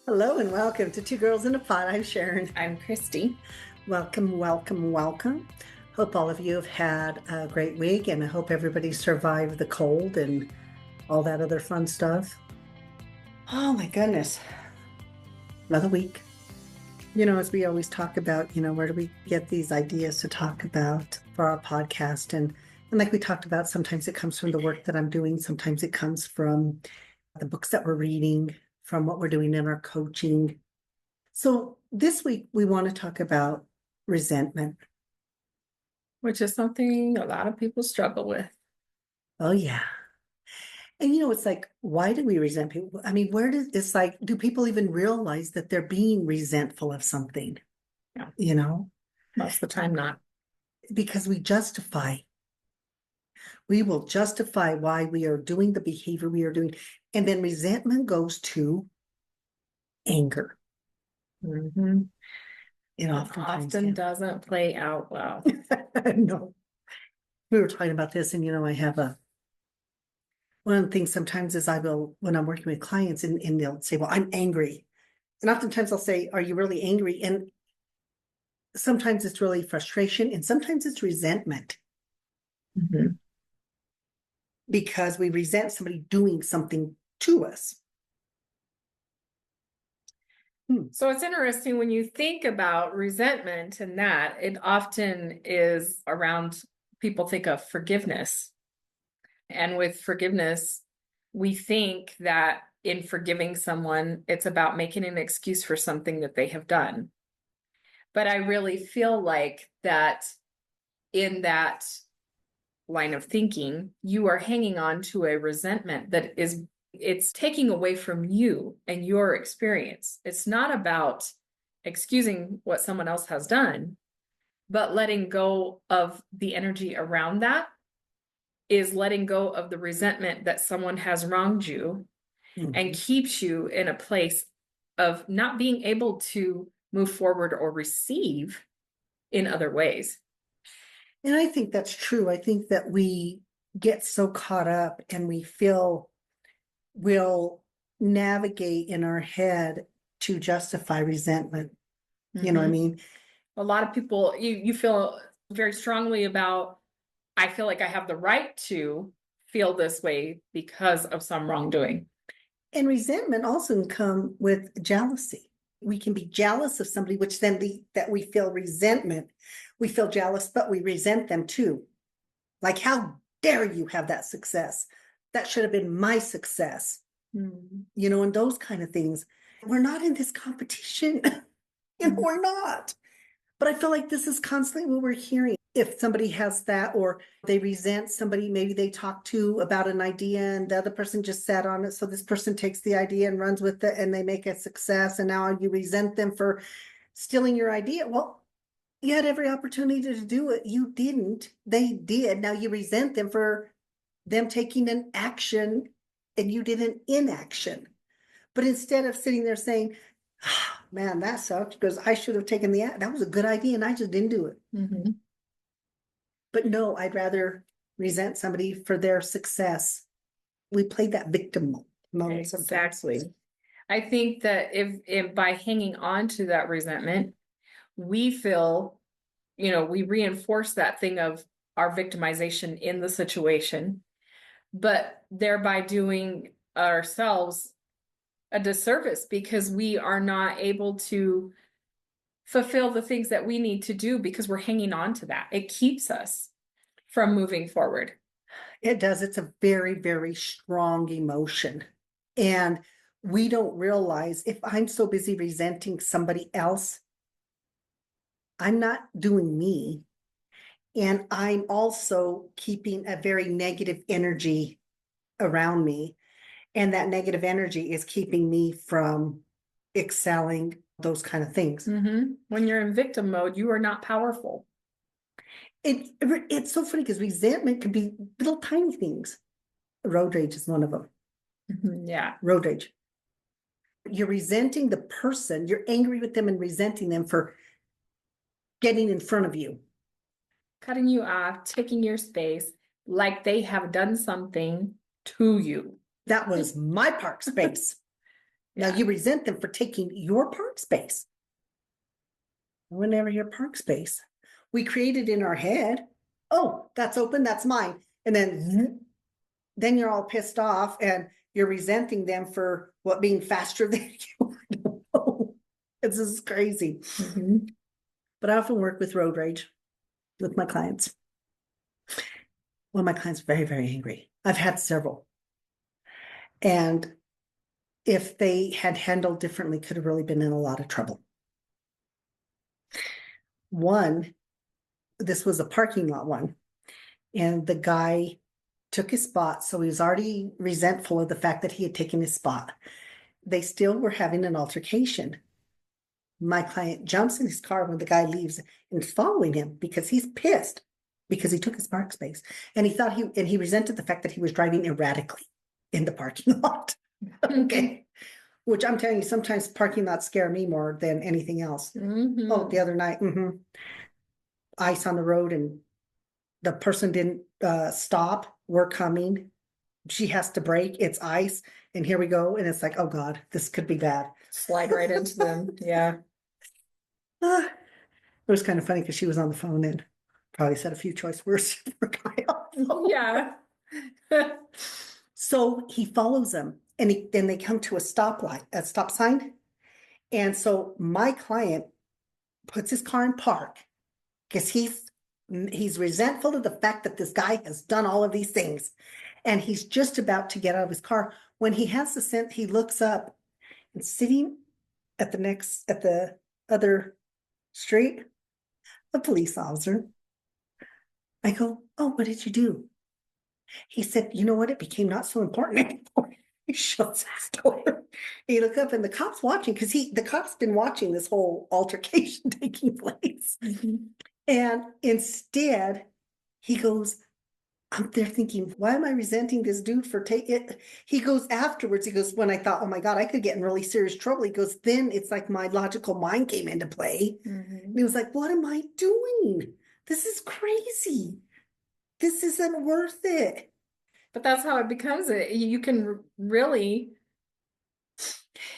Hello and welcome to Two Girls in a Pot. I'm Sharon. I'm Christy. Welcome, welcome, welcome. Hope all of you have had a great week, and I hope everybody survived the cold and all that other fun stuff. Oh my goodness. Another week. As we always talk about, where do we get these ideas to talk about for our podcast? And like we talked about, sometimes it comes from the work that I'm doing. Sometimes it comes from the books that we're reading, from what we're doing in our coaching. So this week we want to talk about resentment. Which is something a lot of people struggle with. Oh yeah. And it's like, why do we resent people? I mean, do people even realize that they're being resentful of something? Yeah. Most of the time not. Because we will justify why we are doing the behavior we are doing. And then resentment goes to anger. Mm-hmm. It often doesn't play out well. No. We were talking about this, and one of the things sometimes is when I'm working with clients and they'll say, well, I'm angry. And oftentimes I'll say, are you really angry? And sometimes it's really frustration, and sometimes it's resentment. Mm-hmm. Because we resent somebody doing something to us. So it's interesting when you think about resentment and that it often is around, people think of forgiveness. And with forgiveness, we think that in forgiving someone, it's about making an excuse for something that they have done. But I really feel like that in that line of thinking, you are hanging on to a resentment that it's taking away from you and your experience. It's not about excusing what someone else has done, but letting go of the energy around that is letting go of the resentment that someone has wronged you. Mm-hmm. And keeps you in a place of not being able to move forward or receive in other ways. And I think that's true. I think that we get so caught up and we feel we'll navigate in our head to justify resentment. Mm-hmm. You know what I mean? A lot of people, you feel very strongly about, I feel like I have the right to feel this way because of some wrongdoing. And resentment also can come with jealousy. We can be jealous of somebody, which then that we feel resentment. We feel jealous, but we resent them too. Like, how dare you have that success? That should have been my success. Mm-hmm. And those kind of things. We're not in this competition. Mm-hmm. We're not. But I feel like this is constantly what we're hearing. If somebody has that, or they resent somebody, maybe they talk to about an idea and the other person just sat on it. So this person takes the idea and runs with it and they make a success. And now you resent them for stealing your idea. Well, you had every opportunity to do it. You didn't. They did. Now you resent them for them taking an action and you did an inaction. But instead of sitting there saying, oh, man, that sucked because I should have taken that was a good idea and I just didn't do it. Mm-hmm. But no, I'd rather resent somebody for their success. We played that victim mode. Exactly. I think that if by hanging on to that resentment, we feel, we reinforce that thing of our victimization in the situation, but thereby doing ourselves a disservice because we are not able to fulfill the things that we need to do because we're hanging on to that. It keeps us from moving forward. It does. It's a very, very strong emotion. And we don't realize, if I'm so busy resenting somebody else, I'm not doing me. And I'm also keeping a very negative energy around me. And that negative energy is keeping me from excelling, those kind of things. Mm-hmm. When you're in victim mode, you are not powerful. It's so funny because resentment can be little tiny things. Road rage is one of them. Mm-hmm. Yeah. Road rage. You're resenting the person. You're angry with them and resenting them for getting in front of you. Cutting you off, taking your space, like they have done something to you. That was my park space. Now Yeah. you resent them for taking your park space. Whenever your park space, we created in our head, oh, that's open, that's mine. And then you're all pissed off and you're resenting them for what being faster than you. It's just crazy. Mhm. But I often work with road rage with my clients. One of my clients very, very angry. I've had several. And if they had handled differently, could have really been in a lot of trouble. One, this was a parking lot one, and the guy took his spot, so he was already resentful of the fact that he had taken his spot. They still were having an altercation. My client jumps in his car when the guy leaves and is following him because he's pissed because he took his park space. And he resented the fact that he was driving erratically in the parking lot. Okay. Which I'm telling you, sometimes parking lots scare me more than anything else. Mhm. Oh, the other night, ice on the road and the person didn't stop. We're coming. She has to brake. It's ice. And here we go. And it's like, oh God, this could be bad. Slide right into them. Yeah. It was kind of funny because she was on the phone and probably said a few choice words for Kyle. Yeah. So he follows them and then they come to a stop sign. And so my client puts his car in park because he's resentful of the fact that this guy has done all of these things. And he's just about to get out of his car when he has the sense, he looks up and sitting at the other street, a police officer. I go, oh, what did you do? He said, you know what? It became not so important anymore. He shuts his door. He looked up and the cop's watching because the cop's been watching this whole altercation taking place. And instead, he goes, I'm there thinking, why am I resenting this dude for taking it? He goes afterwards, he goes, when I thought, oh my God, I could get in really serious trouble. He goes, then it's like my logical mind came into play. And he was like, what am I doing? This is crazy. This isn't worth it. But that's how it becomes. You can really,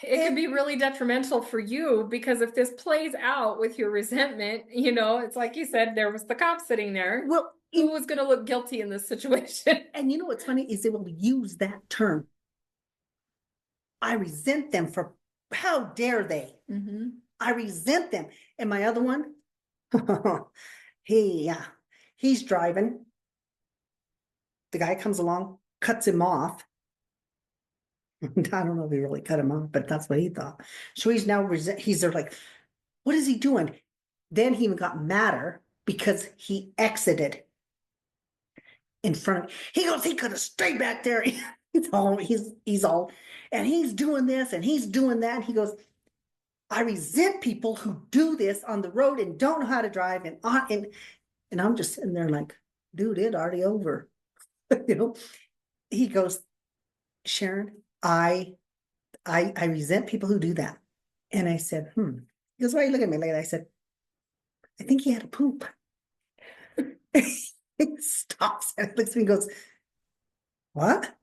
it can be really detrimental for you because if this plays out with your resentment, it's like you said, there was the cop sitting there. Well, who was going to look guilty in this situation? And you know what's funny is they will use that term. I resent them for how dare they? I resent them. And my other one, he's driving. The guy comes along, cuts him off. I don't know if he really cut him off, but that's what he thought. So he's now he's there like, what is he doing? Then he even got madder because he exited in front. He goes, he could have stayed back there. he's all, and he's doing this and he's doing that. And he goes, I resent people who do this on the road and don't know how to drive and I'm just sitting there like, dude, it already over. He goes, Sharon, I resent people who do that. And I said, He goes, why are you looking at me like that? I said, I think he had a poop. He stops and looks at me and goes, what?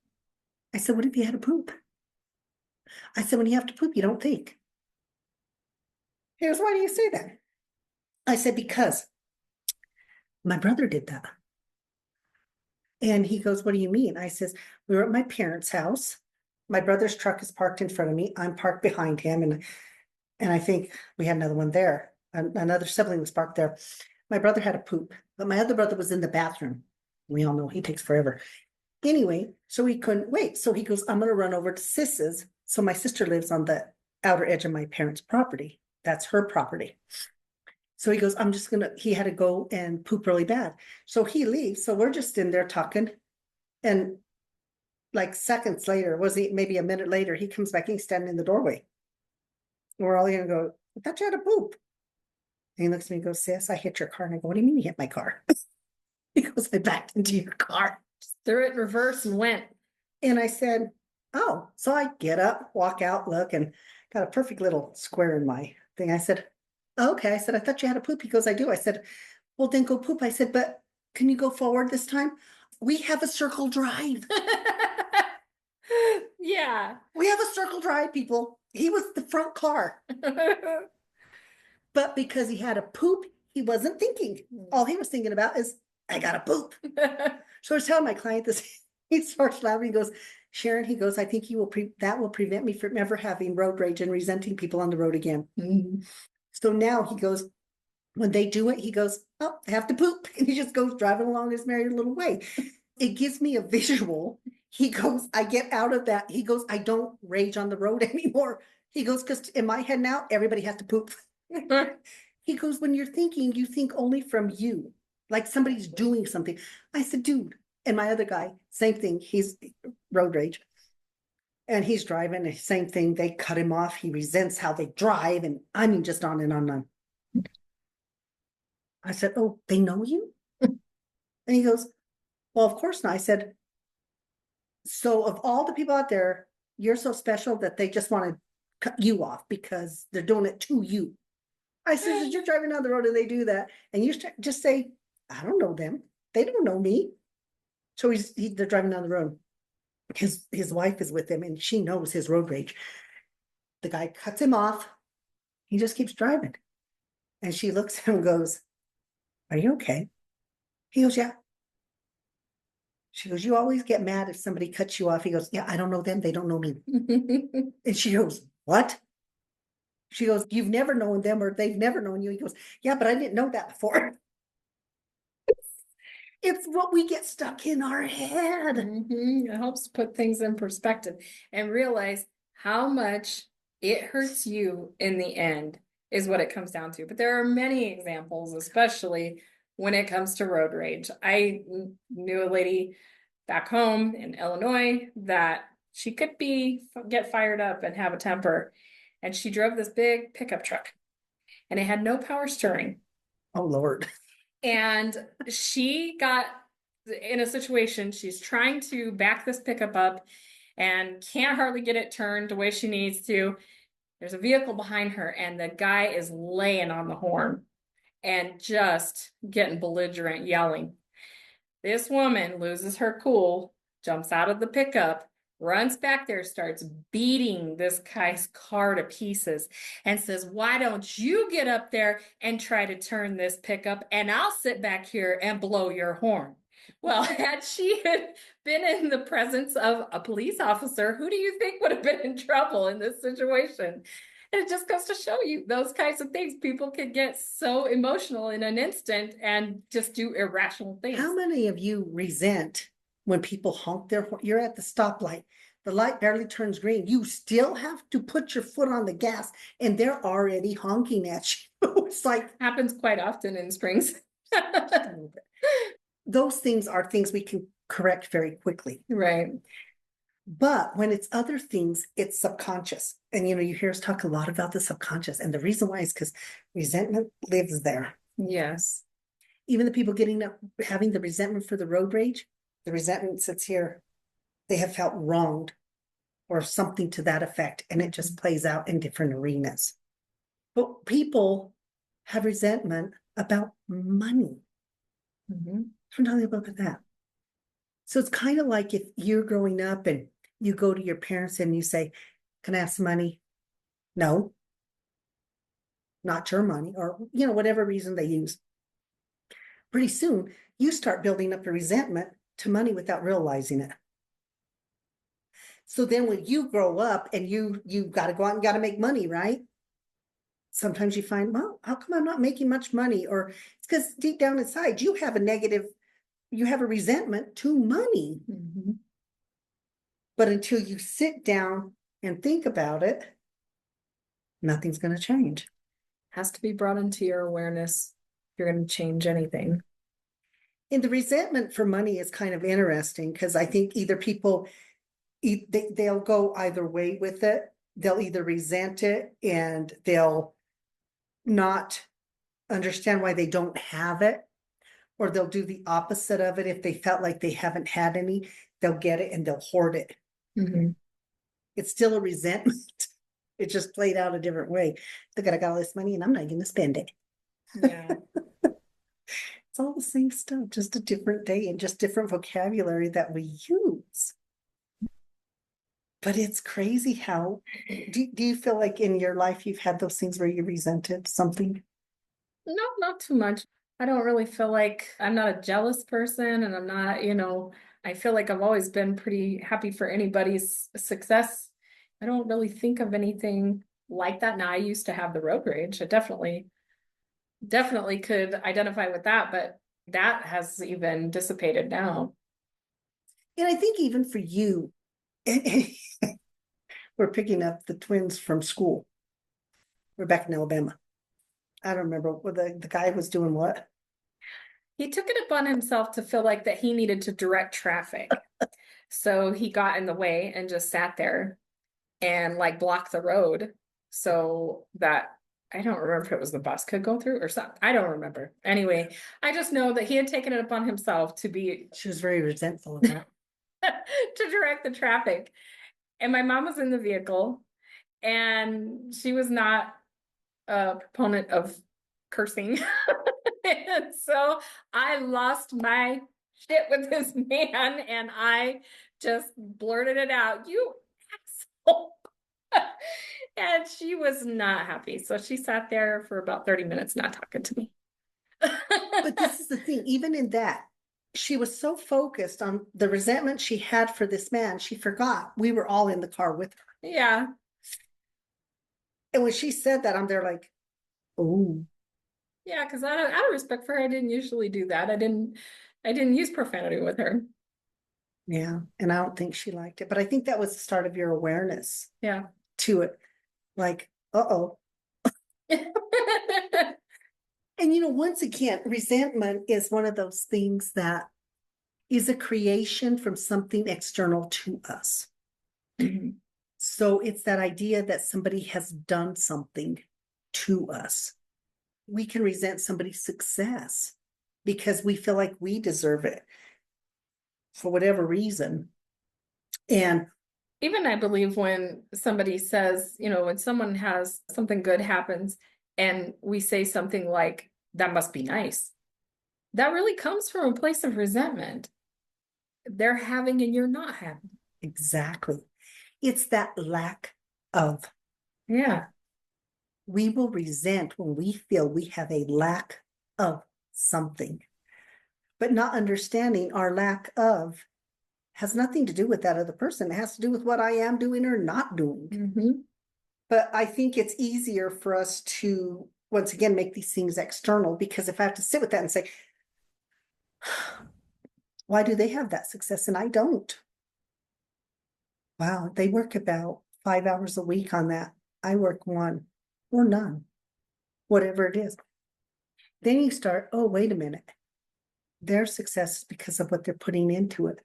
I said, what if you had a poop? I said, when you have to poop, you don't think. He goes, why do you say that? I said, because my brother did that. And he goes, what do you mean? I says, we were at my parents' house. My brother's truck is parked in front of me. I'm parked behind him. And I think we had another one there. Another sibling was parked there. My brother had a poop, but my other brother was in the bathroom. We all know he takes forever. Anyway, so he couldn't wait. So he goes, I'm going to run over to Sis's. So my sister lives on the outer edge of my parents' property. That's her property. So he goes, he had to go and poop really bad. So he leaves. So we're just in there talking. And like seconds later, maybe a minute later, he comes back and he's standing in the doorway. We're all going to go, I thought you had to poop. And he looks at me and goes, sis, I hit your car. And I go, what do you mean you hit my car? He goes, I backed into your car. Threw it in reverse and went. And I said, oh, so I get up, walk out, look, and got a perfect little square in my thing. I said, okay. I said, I thought you had a poop. He goes, I do. I said, well, then go poop. I said, but can you go forward this time? We have a circle drive. Yeah. We have a circle drive, people. He was the front car. But because he had a poop, he wasn't thinking. All he was thinking about is, I got to poop. So I was telling my client this. He starts laughing. He goes, Sharon, he goes, I think that will prevent me from ever having road rage and resenting people on the road again. Mm-hmm. So now he goes, when they do it, he goes, oh, I have to poop. And he just goes driving along his merry little way. It gives me a visual. He goes, I get out of that. He goes, I don't rage on the road anymore. He goes, because in my head now, everybody has to poop. He goes, when you're thinking, you think only from you, like somebody's doing something. I said, dude, and my other guy, same thing. He's road rage. And he's driving, the same thing. They cut him off. He resents how they drive. And I mean, just on and on and on. I said, oh, they know you? And he goes, well, of course not. I said, so of all the people out there, you're so special that they just want to cut you off because they're doing it to you. I said, you're driving down the road and they do that. And you just say, I don't know them. They don't know me. So they're driving down the road. His wife is with him and she knows his road rage. The guy cuts him off. He just keeps driving. And she looks at him and goes, are you okay? He goes, yeah. She goes, you always get mad if somebody cuts you off. He goes, yeah, I don't know them. They don't know me. And she goes, what? She goes, you've never known them or they've never known you. He goes, yeah, but I didn't know that before. It's what we get stuck in our head. Mm-hmm. It helps put things in perspective and realize how much it hurts you in the end is what it comes down to. But there are many examples, especially when it comes to road rage. I knew a lady back home in Illinois that she could get fired up and have a temper. And she drove this big pickup truck and it had no power steering. Oh, Lord. And she got in a situation, she's trying to back this pickup up and can't hardly get it turned the way she needs to. There's a vehicle behind her and the guy is laying on the horn and just getting belligerent, yelling. This woman loses her cool, jumps out of the pickup, runs back there, starts beating this guy's car to pieces and says, why don't you get up there and try to turn this pickup and I'll sit back here and blow your horn. Well, had she been in the presence of a police officer, who do you think would have been in trouble in this situation? And it just goes to show you those kinds of things. People can get so emotional in an instant and just do irrational things. How many of you resent when people honk their horn? You're at the stoplight. The light barely turns green. You still have to put your foot on the gas and they're already honking at you. It's like happens quite often in Springs. Those things are things we can correct very quickly. Right. But when it's other things, it's subconscious. And, you hear us talk a lot about the subconscious. And the reason why is because resentment lives there. Yes. Even the people having the resentment for the road rage, the resentment sits here. They have felt wronged or something to that effect. And it just plays out in different arenas. But people have resentment about money. Mm-hmm. We're talking about that. So it's kind of like if you're growing up and you go to your parents and you say, can I have some money? No, not your money, or, whatever reason they use. Pretty soon you start building up a resentment to money without realizing it. So then when you grow up and you got to go out and got to make money, right? Sometimes you find, well, how come I'm not making much money? Or it's because deep down inside you have a resentment to money. Mm-hmm. But until you sit down and think about it, nothing's going to change. Has to be brought into your awareness if you're going to change anything. And the resentment for money is kind of interesting because I think either people, they'll go either way with it. They'll either resent it and they'll not understand why they don't have it, or they'll do the opposite of it. If they felt like they haven't had any, they'll get it and they'll hoard it. Mm-hmm. It's still a resentment. It just played out a different way. Look, I got all this money and I'm not going to spend it. Yeah. It's all the same stuff, just a different day and just different vocabulary that we use. But it's crazy how, do you feel like in your life you've had those things where you resented something? No, not too much. I don't really feel like I'm not a jealous person, and I'm not, I feel like I've always been pretty happy for anybody's success. I don't really think of anything like that. Now, I used to have the road rage. I definitely could identify with that, but that has even dissipated now. And I think even for you, we're picking up the twins from school. We're back in Alabama. I don't remember what the guy was doing what. He took it upon himself to feel like that he needed to direct traffic. So he got in the way and just sat there and like blocked the road so that I don't remember if it was the bus could go through or something. I don't remember. Anyway, I just know that he had taken it upon himself to be She was very resentful of that. to direct the traffic. And my mom was in the vehicle, and she was not a proponent of cursing. And so I lost my shit with this man, and I just blurted it out, "You asshole." And she was not happy. So she sat there for about 30 minutes not talking to me. But this is the thing, even in that, she was so focused on the resentment she had for this man, she forgot we were all in the car with her. Yeah. And when she said that, I'm there like, oh, Yeah, because out of respect for her, I didn't usually do that. I didn't use profanity with her. yeah. And I don't think she liked it. But I think that was the start of your awareness Yeah. to it. Like, uh-oh. And once again, resentment is one of those things that is a creation from something external to us. Mhm. So it's that idea that somebody has done something to us. We can resent somebody's success because we feel like we deserve it for whatever reason. And Even I believe when somebody says, when someone has something good happens and we say something like, "That must be nice," that really comes from a place of resentment. They're having and you're not having. exactly, it's that lack of. Yeah. We will resent when we feel we have a lack of something, but not understanding our lack of has nothing to do with that other person. It has to do with what I am doing or not doing. Mm-hmm. But I think it's easier for us to, once again, make these things external, because if I have to sit with that and say, why do they have that success and I don't? Wow, they work about 5 hours a week on that. I work one or none, whatever it is. Then you start, oh, wait a minute. Their success is because of what they're putting into it.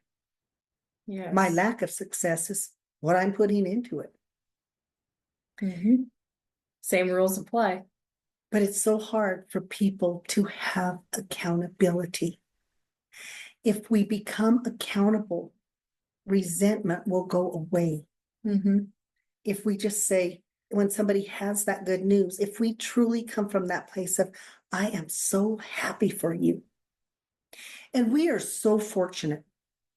Yes. My lack of success is what I'm putting into it. Mm-hmm. Same rules apply. But it's so hard for people to have accountability. If we become accountable, resentment will go away. Mm-hmm. If we just say, when somebody has that good news, if we truly come from that place of, I am so happy for you. And we are so fortunate.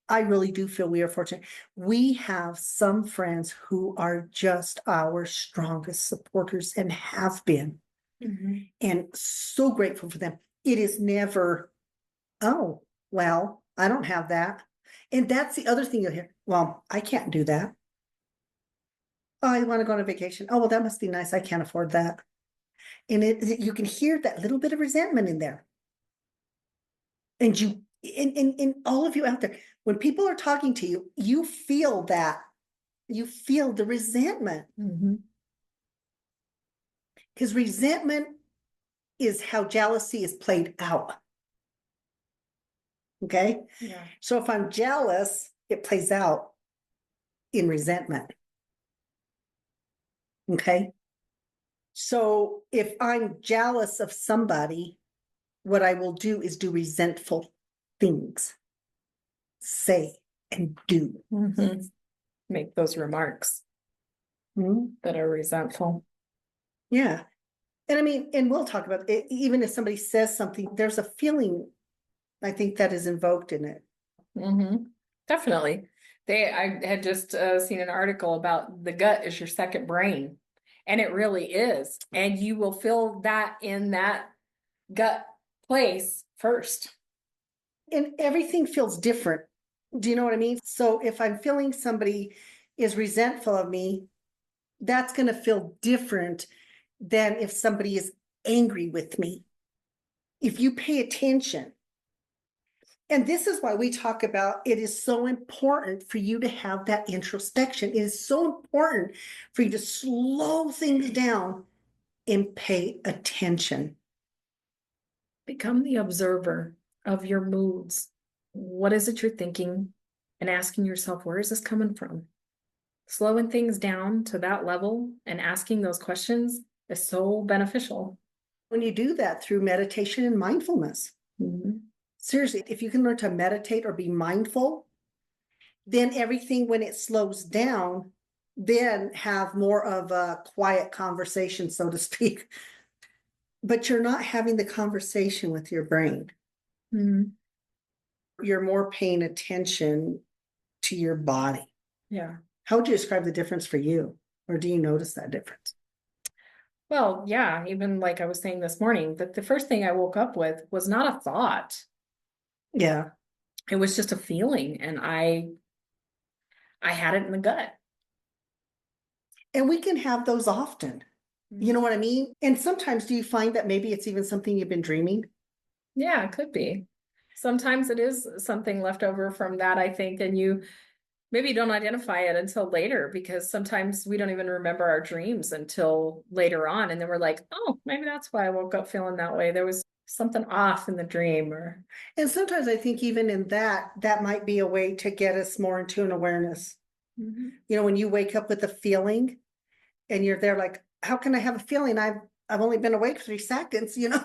I really do feel we are fortunate. We have some friends who are just our strongest supporters and have been. Mm-hmm. And so grateful for them. It is never, oh, well, I don't have that. And that's the other thing you'll hear. Well, I can't do that. Oh, I want to go on a vacation. Oh, well, that must be nice. I can't afford that. And you can hear that little bit of resentment in there. And in all of you out there, when people are talking to you, you feel that. You feel the resentment. Mm-hmm. Because resentment is how jealousy is played out. Okay. Yeah. So if I'm jealous, it plays out in resentment. Okay. So if I'm jealous of somebody, what I will do is do resentful things, say and do. Mm-hmm. Make those remarks that are resentful. Yeah. And I mean, and we'll talk about it. Even if somebody says something, there's a feeling, I think, that is invoked in it. Mm-hmm. Definitely. I had just seen an article about the gut is your second brain, and it really is. And you will feel that in that gut place first. And everything feels different. Do you know what I mean? So if I'm feeling somebody is resentful of me, that's going to feel different than if somebody is angry with me. If you pay attention, and this is why we talk about it is so important for you to have that introspection. It is so important for you to slow things down and pay attention. Become the observer of your moods. What is it you're thinking? And asking yourself, where is this coming from? Slowing things down to that level and asking those questions is so beneficial. When you do that through meditation and mindfulness, seriously, if you can learn to meditate or be mindful, then everything, when it slows down, then have more of a quiet conversation, so to speak. But you're not having the conversation with your brain. You're more paying attention to your body. Yeah. How would you describe the difference for you? Or do you notice that difference? Well, yeah, even like I was saying this morning, that the first thing I woke up with was not a thought. Yeah. It was just a feeling, and I had it in the gut. And we can have those often. You know what I mean? And sometimes do you find that maybe it's even something you've been dreaming? Yeah, it could be. Sometimes it is something left over from that, I think, and you maybe don't identify it until later, because sometimes we don't even remember our dreams until later on. And then we're like, oh, maybe that's why I woke up feeling that way. There was something off in the dream. Or And sometimes I think even in that, that might be a way to get us more into an awareness. You know, when you wake up with a feeling and you're there like, how can I have a feeling? I've only been awake 3 seconds, you know?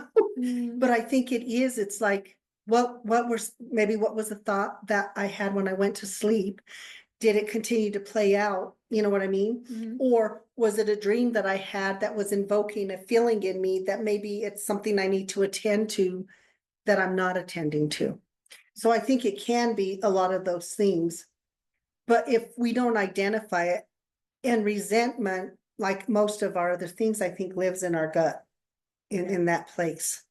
But I think it's like, what was the thought that I had when I went to sleep? Did it continue to play out? You know what I mean? Or was it a dream that I had that was invoking a feeling in me that maybe it's something I need to attend to that I'm not attending to? So I think it can be a lot of those things. But if we don't identify it, and resentment, like most of our other things, I think lives in our gut, in that place.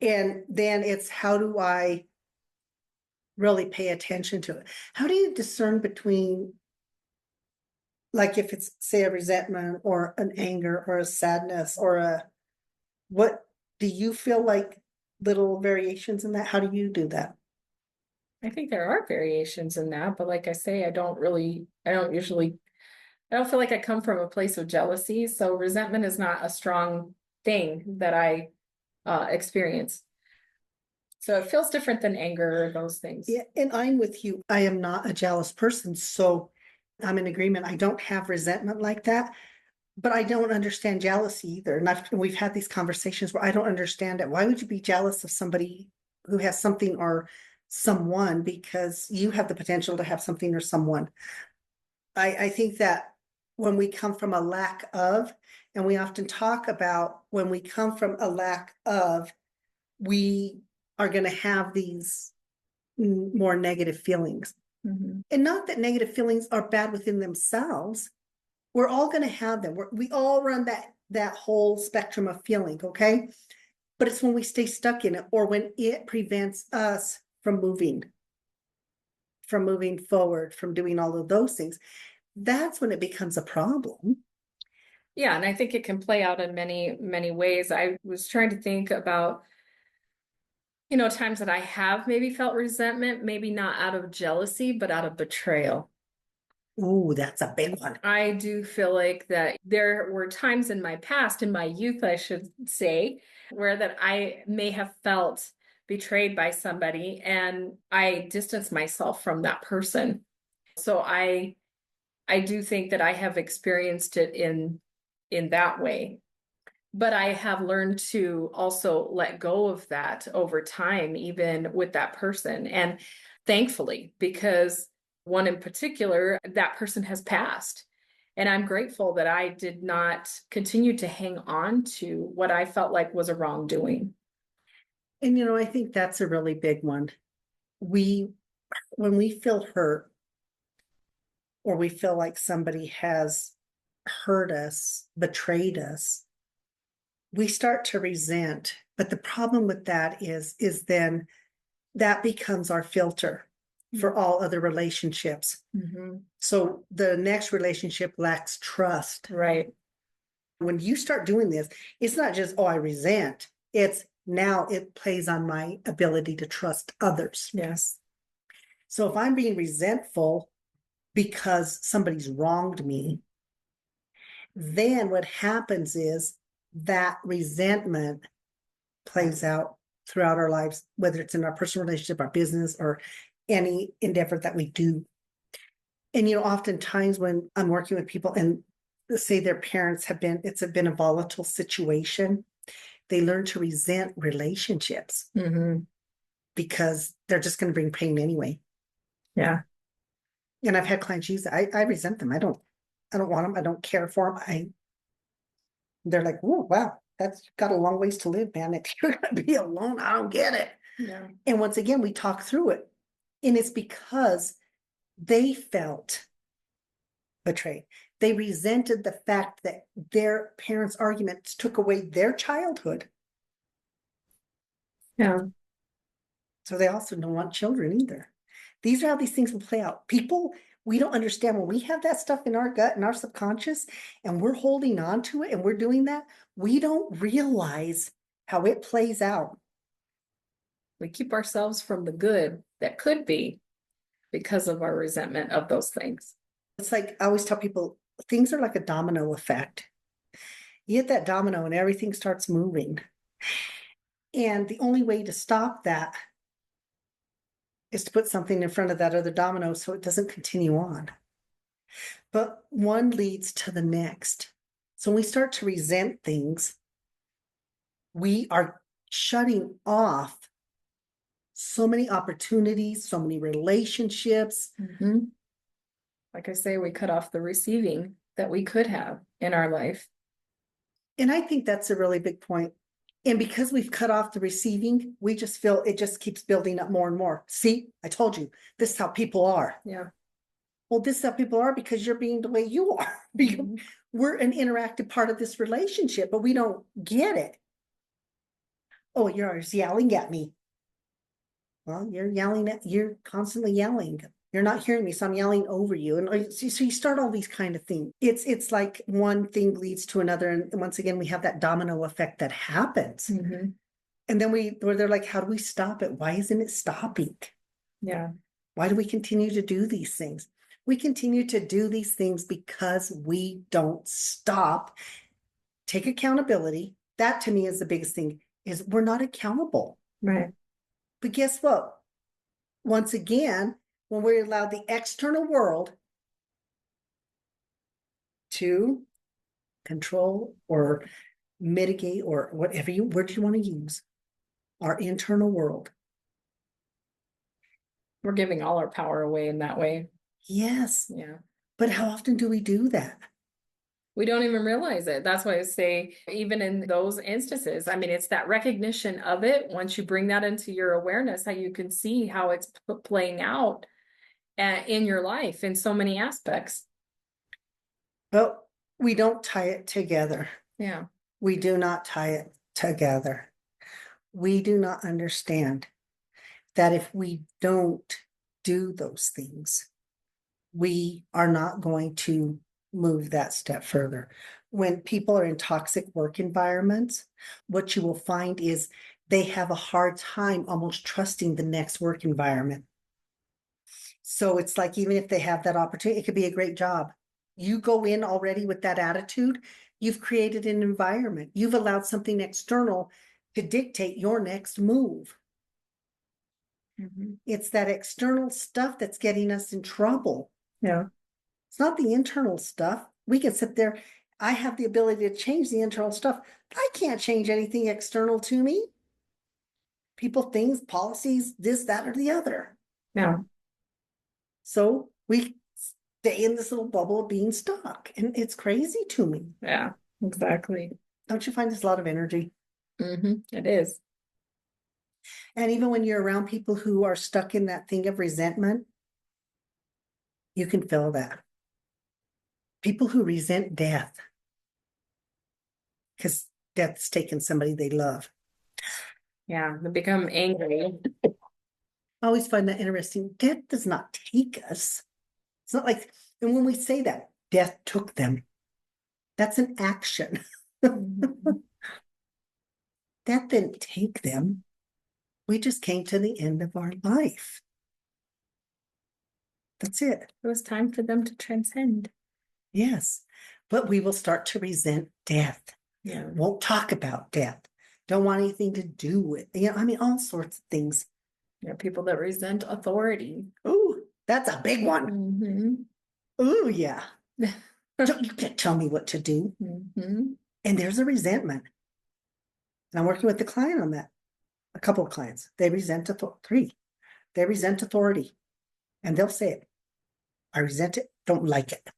And then it's, how do I really pay attention to it? How do you discern between, like if it's say a resentment or an anger or a sadness or what do you feel like little variations in that? How do you do that? I think there are variations in that, but like I say, I don't feel like I come from a place of jealousy. So resentment is not a strong thing that I experience. So it feels different than anger or those things. Yeah, and I'm with you. I am not a jealous person, so I'm in agreement. I don't have resentment like that, but I don't understand jealousy either. And we've had these conversations where I don't understand it. Why would you be jealous of somebody who has something or someone because you have the potential to have something or someone? I think that when we come from a lack of, and we often talk about when we come from a lack of, we are going to have these more negative feelings. And not that negative feelings are bad within themselves. We're all going to have them. We all run that whole spectrum of feeling, okay? But it's when we stay stuck in it, or when it prevents us from moving forward, from doing all of those things. That's when it becomes a problem. Yeah, and I think it can play out in many, many ways. I was trying to think about, times that I have maybe felt resentment, maybe not out of jealousy, but out of betrayal. Ooh, that's a big one. I do feel like that there were times in my past, in my youth, I should say, where that I may have felt betrayed by somebody and I distanced myself from that person. So I do think that I have experienced it in that way. But I have learned to also let go of that over time, even with that person. And thankfully, because one in particular, that person has passed. And I'm grateful that I did not continue to hang on to what I felt like was a wrongdoing. And I think that's a really big one. When we feel hurt, or we feel like somebody has hurt us, betrayed us, we start to resent. But the problem with that is then that becomes our filter for all other relationships. So the next relationship lacks trust. Right. When you start doing this, it's not just, oh, I resent. It's now it plays on my ability to trust others. Yes. So if I'm being resentful because somebody's wronged me, then what happens is that resentment plays out throughout our lives, whether it's in our personal relationship, our business, or any endeavor that we do. And, oftentimes when I'm working with people and say their parents it's been a volatile situation, they learn to resent relationships because they're just going to bring pain anyway. Yeah. And I've had clients use that. I resent them. I don't want them. I don't care for them. They're like, oh, wow, that's got a long ways to live, man. If you're going to be alone, I don't get it. Yeah. And once again, we talk through it. And it's because they felt betrayed. They resented the fact that their parents' arguments took away their childhood. Yeah. So they also don't want children either. These are how these things will play out. People, we don't understand when we have that stuff in our gut and our subconscious and we're holding on to it and we're doing that, we don't realize how it plays out. We keep ourselves from the good that could be because of our resentment of those things. It's like I always tell people, things are like a domino effect. You hit that domino and everything starts moving. And the only way to stop that is to put something in front of that other domino so it doesn't continue on. But one leads to the next. So when we start to resent things, we are shutting off so many opportunities, so many relationships. Like I say, we cut off the receiving that we could have in our life. And I think that's a really big point. And because we've cut off the receiving, we just feel it just keeps building up more and more. See, I told you, this is how people are. Yeah. Well, this is how people are because you're being the way you are. We're an interactive part of this relationship, but we don't get it. Oh, you're always yelling at me. Well, you're constantly yelling. You're not hearing me, so I'm yelling over you. And so you start all these kind of things. It's like one thing leads to another. And once again, we have that domino effect that happens. And then they're like, how do we stop it? Why isn't it stopping? Yeah. Why do we continue to do these things? We continue to do these things because we don't stop. Take accountability. That to me is the biggest thing, is we're not accountable. Right. But guess what? Once again, when we allow the external world to control or mitigate or whatever word you want to use, our internal world. We're giving all our power away in that way. Yes. Yeah. But how often do we do that? We don't even realize it. That's why I say, even in those instances, I mean, it's that recognition of it. Once you bring that into your awareness, how you can see how it's playing out in your life in so many aspects. But we don't tie it together. Yeah. We do not tie it together. We do not understand that if we don't do those things, we are not going to move that step further. When people are in toxic work environments, what you will find is they have a hard time almost trusting the next work environment. So it's like, even if they have that opportunity, it could be a great job. You go in already with that attitude, you've created an environment. You've allowed something external to dictate your next move. It's that external stuff that's getting us in trouble. Yeah. It's not the internal stuff. We can sit there. I have the ability to change the internal stuff. I can't change anything external to me. People, things, policies, this, that, or the other. Yeah. So we stay in this little bubble of being stuck. And it's crazy to me. Yeah, exactly. Don't you find there's a lot of energy? It is. And even when you're around people who are stuck in that thing of resentment, you can feel that. People who resent death because death's taken somebody they love. Yeah, they become angry. I always find that interesting. Death does not take us. It's not like, and when we say that, death took them, that's an action. Mhm. Death didn't take them. We just came to the end of our life. That's it. It was time for them to transcend. Yes. But we will start to resent death. Yeah. Won't talk about death. Don't want anything to do with, I mean, all sorts of things. Yeah, people that resent authority. Ooh, that's a big one. Mm-hmm. Ooh, yeah. You can't tell me what to do. Mm-hmm. And there's a resentment. And I'm working with the client on that. A couple of clients. They resent authority. They resent authority. And they'll say it. I resent it, don't like it.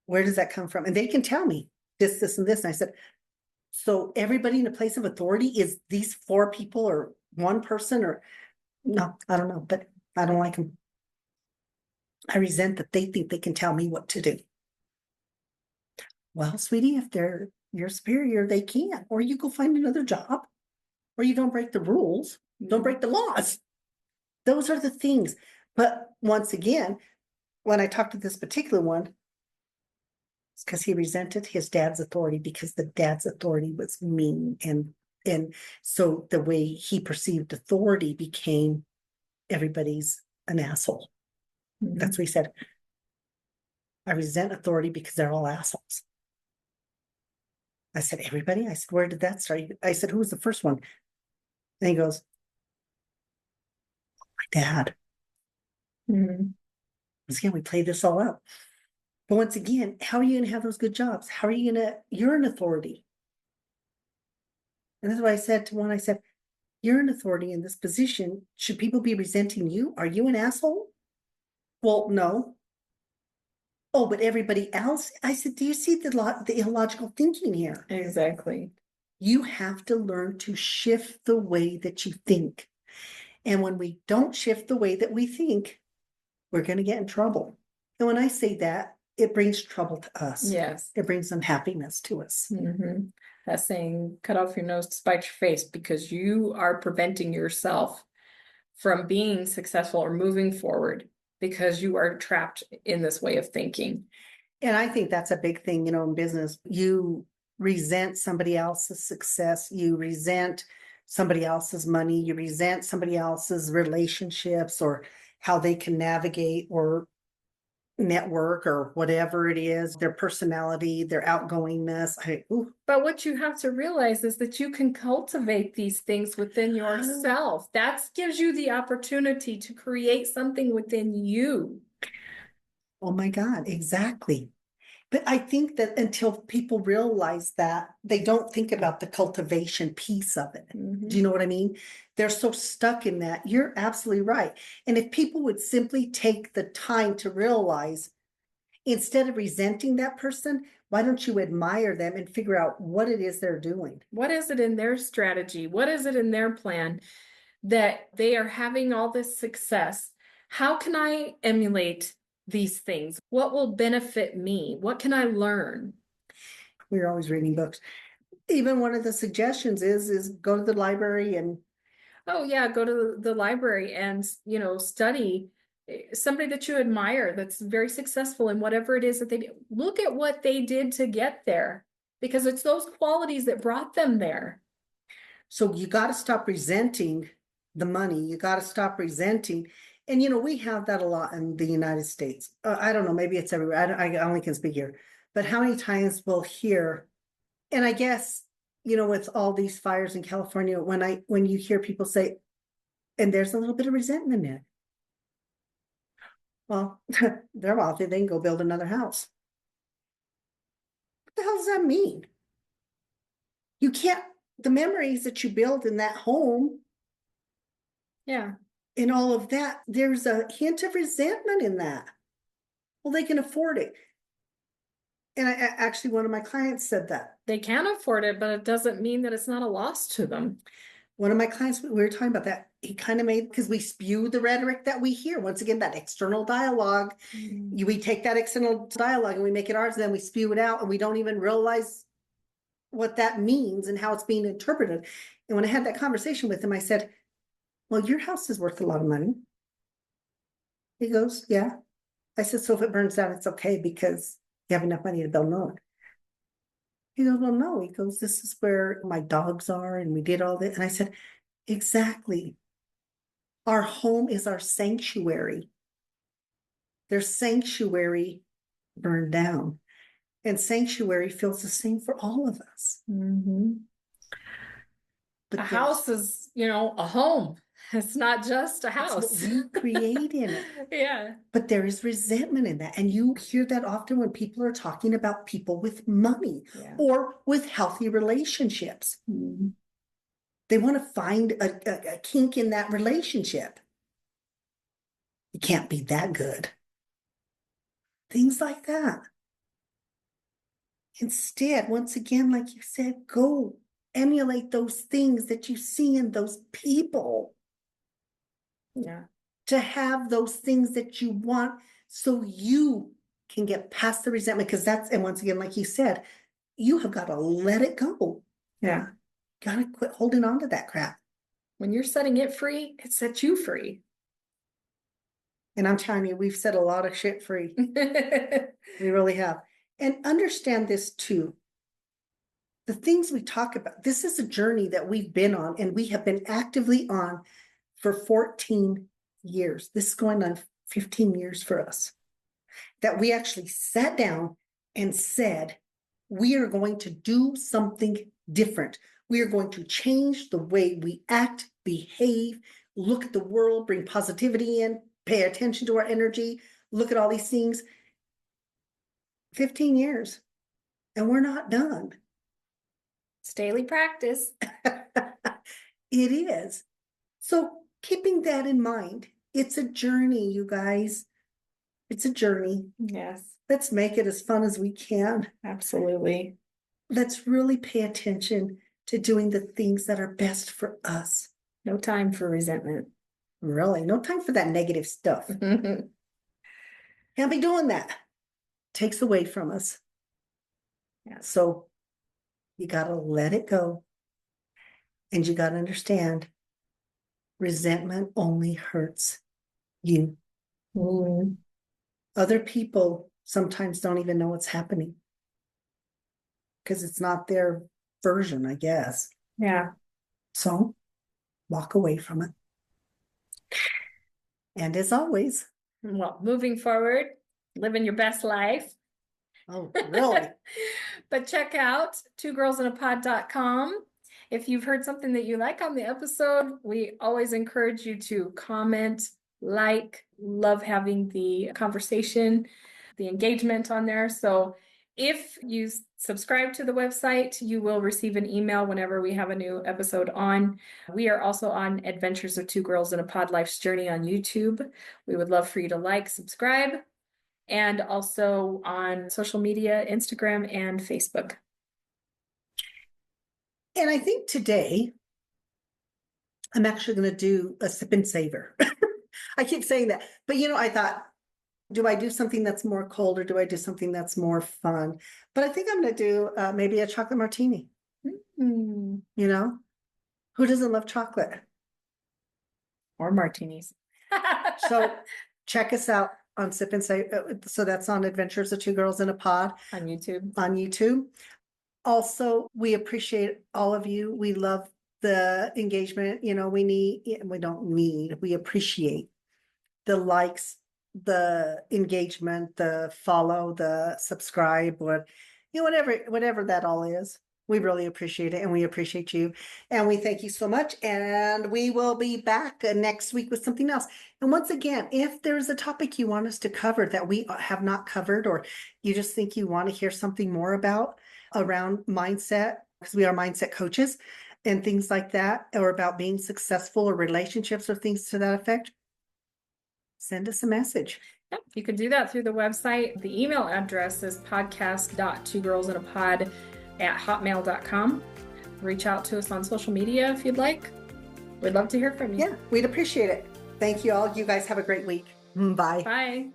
Where does that come from? And they can tell me this, and this. And I said, so everybody in a place of authority is these 4 people or one person or no, I don't know, but I don't like them. I resent that they think they can tell me what to do. Well, sweetie, if they're your superior, they can, or you go find another job, or you don't break the rules, don't break the laws. Those are the things. But once again, when I talked to this particular one, it's because he resented his dad's authority because the dad's authority was mean. And so the way he perceived authority became everybody's an asshole. Mm-hmm. That's what he said. I resent authority because they're all assholes. I said, everybody? I said, where did that start? I said, who was the first one? And he goes, my dad. Mm-hmm. Again, we played this all out. But once again, how are you going to have those good jobs? How are you going to, you're an authority. And that's what I said to one. I said, you're an authority in this position. Should people be resenting you? Are you an asshole? Well, no. Oh, but everybody else? I said, do you see the illogical thinking here? Exactly. You have to learn to shift the way that you think. And when we don't shift the way that we think, we're going to get in trouble. And when I say that, it brings trouble to us. Yes. It brings unhappiness to us. Mm-hmm. That saying, cut off your nose to spite your face, because you are preventing yourself from being successful or moving forward because you are trapped in this way of thinking. And I think that's a big thing, in business. You resent somebody else's success. You resent somebody else's money. You resent somebody else's relationships or how they can navigate or network or whatever it is, their personality, their outgoingness. But what you have to realize is that you can cultivate these things within yourself. That gives you the opportunity to create something within you. Oh my God, exactly. But I think that until people realize that, they don't think about the cultivation piece of it. Mm-hmm. Do you know what I mean? They're so stuck in that. You're absolutely right. And if people would simply take the time to realize, instead of resenting that person, why don't you admire them and figure out what it is they're doing? What is it in their strategy? What is it in their plan that they are having all this success? How can I emulate these things? What will benefit me? What can I learn? We're always reading books. Even one of the suggestions is go to the library and oh yeah, go to the library and study somebody that you admire that's very successful in whatever it is that they do. Look at what they did to get there, because it's those qualities that brought them there. So you got to stop resenting the money. You got to stop resenting. And, we have that a lot in the United States. I don't know, maybe it's everywhere. I only can speak here. But how many times we'll hear, and I guess, with all these fires in California, when you hear people say, and there's a little bit of resentment in it. Well, they're wealthy, they can go build another house. What the hell does that mean? You can't, the memories that you build in that home, Yeah. in all of that, there's a hint of resentment in that. Well, they can afford it. And actually, one of my clients said that. They can afford it, but it doesn't mean that it's not a loss to them. One of my clients, we were talking about that. He kind of made, because we spew the rhetoric that we hear. Once again, that external dialogue. We take that external dialogue and we make it ours, and then we spew it out, and we don't even realize what that means and how it's being interpreted. And when I had that conversation with him, I said, well, your house is worth a lot of money. He goes, yeah. I said, so if it burns down, it's okay because you have enough money to build another one. He goes, well, no. He goes, this is where my dogs are, and we did all this. And I said, exactly. Our home is our sanctuary. Their sanctuary burned down. And sanctuary feels the same for all of us. Mm-hmm. But a house is, a home. It's not just a house. We create in it. Yeah. But there is resentment in that. And you hear that often when people are talking about people with money or with healthy relationships. Mm-hmm. They want to find a kink in that relationship. It can't be that good. Things like that. Instead, once again, like you said, go emulate those things that you see in those people. Yeah. To have those things that you want so you can get past the resentment. Because and once again, like you said, you have got to let it go. Yeah. Got to quit holding on to that crap. When you're setting it free, it sets you free. And I'm telling you, we've set a lot of shit free. We really have. And understand this too. The things we talk about, this is a journey that we've been on, and we have been actively on for 14 years. This is going on 15 years for us. That we actually sat down and said, we are going to do something different. We are going to change the way we act, behave, look at the world, bring positivity in, pay attention to our energy, look at all these things. 15 years, and we're not done. It's daily practice. It is. So keeping that in mind, it's a journey, you guys. It's a journey. Yes. Let's make it as fun as we can. Absolutely. Let's really pay attention to doing the things that are best for us. No time for resentment. Really, no time for that negative stuff. Can't be doing that. Takes away from us. Yeah. So you got to let it go. And you got to understand, resentment only hurts you. Mm. Other people sometimes don't even know what's happening because it's not their version, I guess. Yeah. So walk away from it. And as always, well, moving forward, living your best life. Oh, really? But check out twogirlsinapod.com. If you've heard something that you like on the episode, we always encourage you to comment, love having the conversation, the engagement on there. So if you subscribe to the website, you will receive an email whenever we have a new episode on. We are also on Adventures of Two Girls in a Pod Life's Journey on YouTube. We would love for you to subscribe, and also on social media, Instagram and Facebook. And I think today, I'm actually going to do a sip and savor. I keep saying that, but I thought, do I do something that's more cold or do I do something that's more fun? But I think I'm going to do maybe a chocolate martini. Mm. Who doesn't love chocolate? Or martinis. So check us out on Sip and Save. So that's on Adventures of Two Girls in a Pod. On YouTube. On YouTube. Also, we appreciate all of you. We love the engagement. We appreciate the likes, the engagement, the follow, the subscribe, whatever that all is. We really appreciate it, and we appreciate you, and we thank you so much. And we will be back next week with something else. And once again, if there's a topic you want us to cover that we have not covered, or you just think you want to hear something more about around mindset, because we are mindset coaches and things like that, or about being successful or relationships or things to that effect, send us a message. Yep, you can do that through the website. The email address is podcast.twogirlsinapod@hotmail.com. Reach out to us on social media if you'd like. We'd love to hear from you. Yeah, we'd appreciate it. Thank you all. You guys have a great week. Bye. Bye.